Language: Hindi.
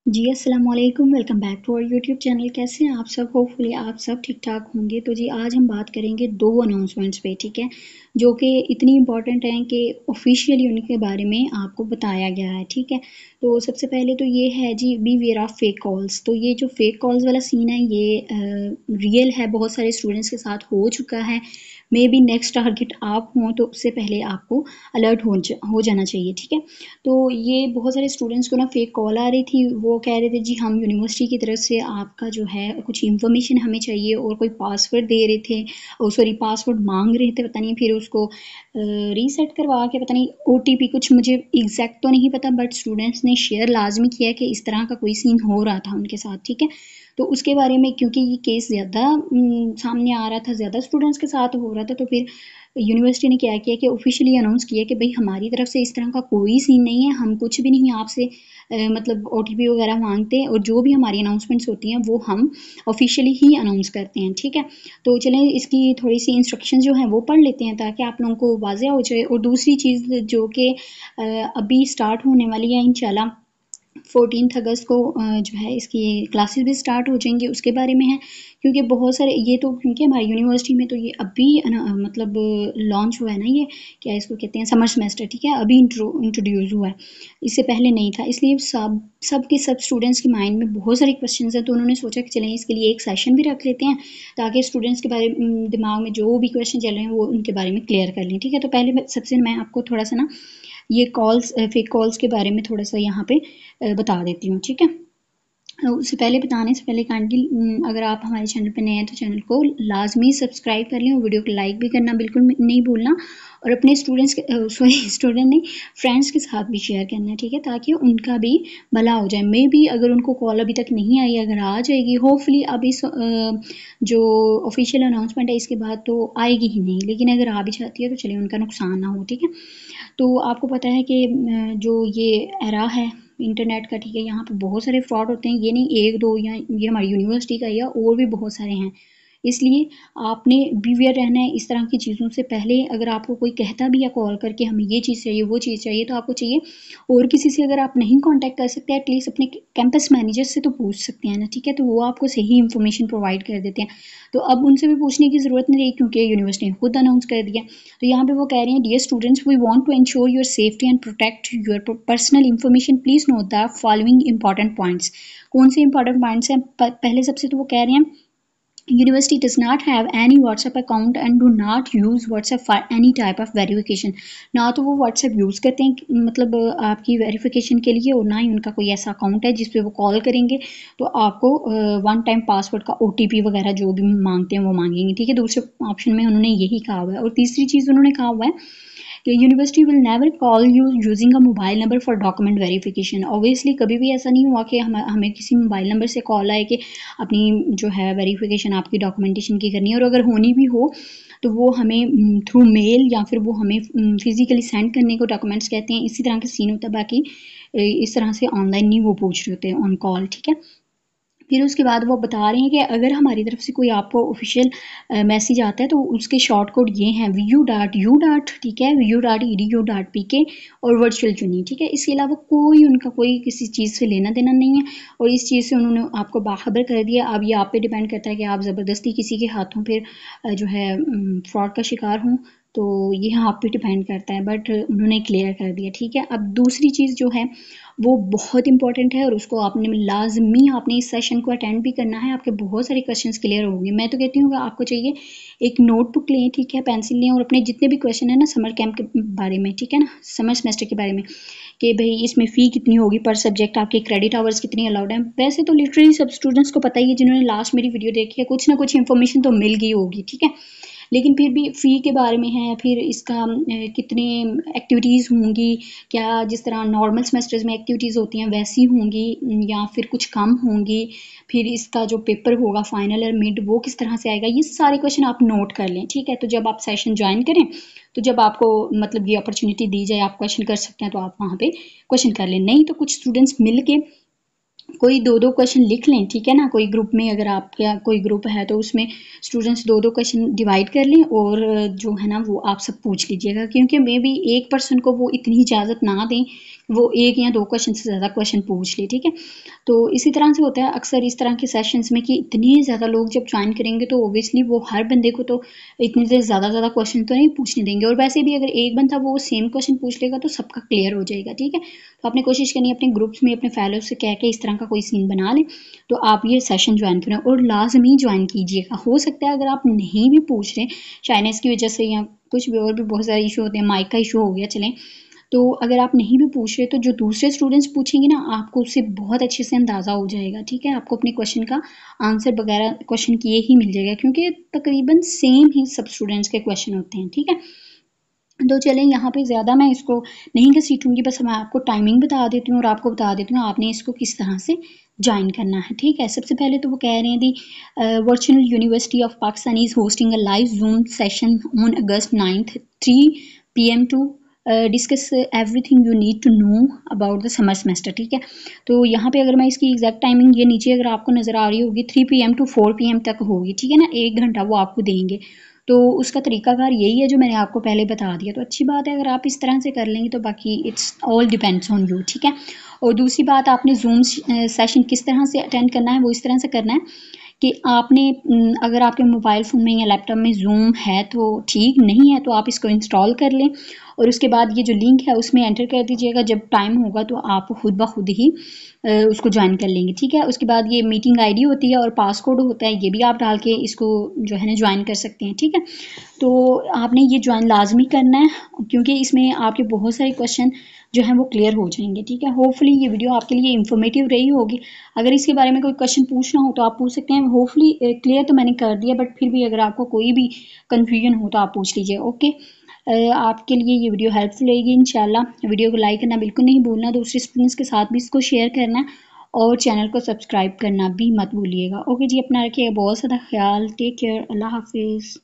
जी अस्सलाम वालेकुम, welcome back to our YouTube channel. कैसे हैं आप सब? होपफुली आप सब ठीक ठाक होंगे। तो जी आज हम बात करेंगे दो अनाउंसमेंट्स पे, ठीक है, जो कि इतनी इंपॉर्टेंट हैं कि ऑफिशियली उनके बारे में आपको बताया गया है, ठीक है। तो सबसे पहले तो ये है जी, be aware of fake calls. तो ये जो फेक कॉल्स वाला सीन है ये रियल है, बहुत सारे स्टूडेंट्स के साथ हो चुका है। मे बी नेक्स्ट टारगेट आप हों तो उससे पहले आपको अलर्ट हो जाना चाहिए, ठीक है। तो ये बहुत सारे स्टूडेंट्स को ना फेक कॉल आ रही थी। वो कह रहे थे जी हम यूनिवर्सिटी की तरफ से आपका जो है कुछ इन्फॉर्मेशन हमें चाहिए, और कोई पासवर्ड दे रहे थे, और सॉरी पासवर्ड मांग रहे थे, पता नहीं, फिर उसको रीसेट करवा के, पता नहीं ओटीपी कुछ, मुझे एग्जैक्ट तो नहीं पता, बट स्टूडेंट्स ने शेयर लाजमी किया कि इस तरह का कोई सीन हो रहा था उनके साथ, ठीक है। तो उसके बारे में, क्योंकि ये केस ज़्यादा सामने आ रहा था, ज़्यादा स्टूडेंट्स के साथ हो रहा था, तो फिर यूनिवर्सिटी ने क्या किया कि ऑफिशियली अनाउंस किया कि भाई हमारी तरफ से इस तरह का कोई सीन नहीं है, हम कुछ भी नहीं आपसे मतलब ओटीपी वगैरह मांगते हैं, और जो भी हमारी अनाउंसमेंट्स होती हैं वो हम ऑफिशियली ही अनाउंस करते हैं, ठीक है। तो चलें इसकी थोड़ी सी इंस्ट्रक्शंस जो हैं वो पढ़ लेते हैं ताकि आप लोगों को वाज़ेह हो जाए। और दूसरी चीज़ जो कि अभी स्टार्ट होने वाली है इंशाल्लाह, 14 अगस्त को जो है इसकी क्लासेस भी स्टार्ट हो जाएंगी, उसके बारे में है। क्योंकि बहुत सारे ये तो, क्योंकि हमारी यूनिवर्सिटी में तो ये अभी मतलब लॉन्च हुआ है ना, ये क्या इसको कहते हैं, समर सेमेस्टर, ठीक है, अभी इंट्रोड्यूस हुआ है, इससे पहले नहीं था। इसलिए सब स्टूडेंट्स के माइंड में बहुत सारे क्वेश्चंस हैं, तो उन्होंने सोचा कि चलें इसके लिए एक सेशन भी रख लेते हैं ताकि स्टूडेंट्स के बारे दिमाग में जो भी क्वेश्चन चल रहे हैं वो उनके बारे में क्लियर कर लें, ठीक है। तो पहले सबसे मैं आपको थोड़ा सा ना ये कॉल्स, फेक कॉल्स के बारे में थोड़ा सा यहाँ पे बता देती हूँ, ठीक है। उससे पहले, बताने से पहले काइंडली, अगर आप हमारे चैनल पर नए हैं तो चैनल को लाजमी सब्सक्राइब कर लें, और वीडियो को लाइक भी करना बिल्कुल नहीं भूलना, और अपने स्टूडेंट्स के स्टूडेंट नहीं, फ्रेंड्स के साथ भी शेयर करना है, ठीक है, ताकि उनका भी भला हो जाए। मे बी अगर उनको कॉल अभी तक नहीं आई, अगर आ जाएगी होपफुली, अब इस जो ऑफिशियल अनाउंसमेंट है इसके बाद तो आएगी ही नहीं, लेकिन अगर आ भी जाती है तो चलिए उनका नुकसान ना हो, ठीक है। तो आपको पता है कि जो ये एरा है इंटरनेट का, ठीक है, यहाँ पे बहुत सारे फ्रॉड होते हैं, ये नहीं एक दो, या ये हमारी यूनिवर्सिटी का, या और भी बहुत सारे हैं। इसलिए आपने बीवेयर रहना है इस तरह की चीज़ों से। पहले अगर आपको कोई कहता भी है कॉल करके हमें ये चीज़ चाहिए वो चीज़ चाहिए, तो आपको चाहिए, और किसी से अगर आप नहीं कांटेक्ट कर सकते, एटलीस्ट अपने कैंपस मैनेजर से तो पूछ सकते हैं ना, ठीक है, तो वो आपको सही इन्फॉर्मेशन प्रोवाइड कर देते हैं। तो अब उनसे भी पूछने की ज़रूरत नहीं रही, क्योंकि यूनिवर्सिटी ने खुद अनाउंस कर दिया। तो यहाँ पे वो कह रहे हैं, dear students, we want to ensure your safety and protect your personal information, please note the following important points. कौन से इंपॉर्टेंट पॉइंट्स हैं? पहले सबसे तो वो कह रहे हैं, University does not have any WhatsApp account and do not use WhatsApp for any type of verification। ना तो वो WhatsApp यूज़ करते हैं मतलब आपकी वेरिफिकेशन के लिए, और ना ही उनका कोई ऐसा अकाउंट है जिस पे वो कॉल करेंगे तो आपको वन टाइम पासवर्ड का OTP वगैरह जो भी मांगते हैं वो मांगेंगे, ठीक है। दूसरे ऑप्शन में उन्होंने यही कहा हुआ है। और तीसरी चीज़ उन्होंने कहा हुआ है कि university will never call you using a mobile number for document verification. Obviously कभी भी ऐसा नहीं हुआ कि हमें किसी मोबाइल नंबर से कॉल आए कि अपनी जो है वेरिफिकेशन आपकी डॉक्यूमेंटेशन की करनी है, और अगर होनी भी हो तो वो हमें थ्रू मेल या फिर वो हमें फिजिकली सेंड करने को डॉक्यूमेंट्स कहते हैं। इसी तरह का सीन होता है। बाकी इस तरह से ऑनलाइन नहीं वो पूछ रहे होते ऑन कॉल, ठीक है। फिर उसके बाद वो बता रहे हैं कि अगर हमारी तरफ से कोई आपको ऑफिशियल मैसेज आता है तो उसके शॉर्ट कोड ये हैं, vu.u. ठीक है, vu.edu.pk और वर्चुअल चुनी, ठीक है। इसके अलावा कोई उनका कोई किसी चीज़ से लेना देना नहीं है, और इस चीज़ से उन्होंने आपको बाखबर कर दिया। अब ये आप पे डिपेंड करता है कि आप ज़बरदस्ती किसी के हाथों फिर जो है फ्रॉड का शिकार हों, तो ये आप पे डिपेंड करता है, बट उन्होंने क्लियर कर दिया, ठीक है। अब दूसरी चीज़ जो है वो बहुत इंपॉर्टेंट है, और उसको आपने लाजमी आपने इस सेशन को अटेंड भी करना है, आपके बहुत सारे क्वेश्चंस क्लियर होंगे। मैं तो कहती हूँ कि आपको चाहिए एक नोटबुक लें, ठीक है, पेंसिल लें, और अपने जितने भी क्वेश्चन है ना समर कैंप के बारे में, ठीक है ना, समर सेमेस्टर के बारे में, कि भाई इसमें फ़ी कितनी होगी पर सब्जेक्ट, आपके क्रेडिट आवर्स कितनी अलाउड है। वैसे तो लिटरली सब स्टूडेंट्स को पता ही है, जिन्होंने लास्ट मेरी वीडियो देखी है, कुछ ना कुछ इन्फॉर्मेशन तो मिल गई होगी, ठीक है। लेकिन फिर भी फ़ी के बारे में है, फिर इसका कितने एक्टिविटीज़ होंगी, क्या जिस तरह नॉर्मल सेमेस्टर्स में एक्टिविटीज़ होती हैं वैसी होंगी या फिर कुछ कम होंगी, फिर इसका जो पेपर होगा फाइनल और मिड वो किस तरह से आएगा, ये सारे क्वेश्चन आप नोट कर लें, ठीक है। तो जब आप सेशन ज्वाइन करें तो जब आपको मतलब ये अपॉर्चुनिटी दी जाए आप क्वेश्चन कर सकते हैं, तो आप वहाँ पे क्वेश्चन कर लें। नहीं तो कुछ स्टूडेंट्स मिल के कोई 2-2 क्वेश्चन लिख लें, ठीक है ना। कोई ग्रुप में अगर आपका कोई ग्रुप है तो उसमें स्टूडेंट्स 2-2 क्वेश्चन डिवाइड कर लें और जो है ना वो आप सब पूछ लीजिएगा, क्योंकि मे बी एक पर्सन को वो इतनी इजाज़त ना दें वो 1 या 2 क्वेश्चन से ज़्यादा क्वेश्चन पूछ ले, ठीक है। तो इसी तरह से होता है अक्सर इस तरह के सेशंस में कि इतने ज़्यादा लोग जब ज्वाइन करेंगे तो ऑब्वियसली वो हर बंदे को तो इतने से ज़्यादा वैसे तो नहीं पूछने देंगे, और वैसे भी अगर एक बंदा वो सेम क्वेश्चन पूछ लेगा तो सबका क्लियर हो जाएगा, ठीक है। तो आपने कोशिश करनी है अपने ग्रुप्स में अपने फेलो से कह के इस तरह का कोई सीन बना लें तो आप ये सेशन ज्वाइन करें, और लाजमी ज्वाइन कीजिएगा। हो सकता है अगर आप नहीं भी पूछ रहे चाइनीज़ की वजह से या कुछ भी और भी बहुत सारे इशू होते हैं, माइक का इशू हो गया चलें, तो अगर आप नहीं भी पूछ रहे तो जो दूसरे स्टूडेंट्स पूछेंगे ना आपको उससे बहुत अच्छे से अंदाज़ा हो जाएगा, ठीक है। आपको अपने क्वेश्चन का आंसर वगैरह क्वेश्चन किए ही मिल जाएगा, क्योंकि तकरीबन सेम ही सब स्टूडेंट्स के क्वेश्चन होते हैं, ठीक है। तो चलें यहाँ पे ज़्यादा मैं इसको नहीं घसीटूँगी, बस मैं आपको टाइमिंग बता देती हूँ और आपको बता देती हूँ आपने इसको किस तरह से ज्वाइन करना है, ठीक है। सबसे पहले तो वो कह रहे हैं the virtual university of Pakistan is hosting a live Zoom session on August 9th 3 PM to discuss everything you need to know about the summer semester, ठीक है। तो यहाँ पे अगर मैं इसकी एग्जैक्ट टाइमिंग ये नीचे अगर आपको नज़र आ रही होगी 3 PM to 4 PM तक होगी, ठीक है ना। 1 घंटा वो आपको देंगे, तो उसका तरीकाकार यही है जो मैंने आपको पहले बता दिया। तो अच्छी बात है अगर आप इस तरह से कर लेंगे, तो बाकी it's all depends on you, ठीक है। और दूसरी बात, आपने जूम सेशन किस तरह से अटेंड करना है वो इस तरह से करना है कि आपने अगर आपके मोबाइल फ़ोन में या लैपटॉप में जूम है तो ठीक, नहीं है तो आप इसको इंस्टॉल कर लें और उसके बाद ये जो लिंक है उसमें एंटर कर दीजिएगा। जब टाइम होगा तो आप खुद ब खुद ही उसको ज्वाइन कर लेंगे, ठीक है। उसके बाद ये मीटिंग आईडी होती है और पासकोड होता है, ये भी आप डाल के इसको जो है ना ज्वाइन कर सकते हैं, ठीक है। तो आपने ये ज्वाइन लाजमी करना है, क्योंकि इसमें आपके बहुत सारे क्वेश्चन जो हैं वो क्लियर हो जाएंगे, ठीक है। होपफुली ये वीडियो आपके लिए इंफॉर्मेटिव रही होगी। अगर इसके बारे में कोई क्वेश्चन पूछना हो तो आप पूछ सकते हैं। होपफुली क्लियर तो मैंने कर दिया, बट फिर भी अगर आपको कोई भी कन्फ्यूजन हो तो आप पूछ लीजिए, ओके। आपके लिए ये वीडियो हेल्पफुल रहेगी इंशाल्लाह। वीडियो को लाइक करना बिल्कुल नहीं भूलना, दूसरे स्टूडेंट्स के साथ भी इसको शेयर करना और चैनल को सब्सक्राइब करना भी मत भूलिएगा, ओके जी। अपना रखिएगा बहुत ज़्यादा ख्याल, टेक केयर, अल्लाह हाफिज़।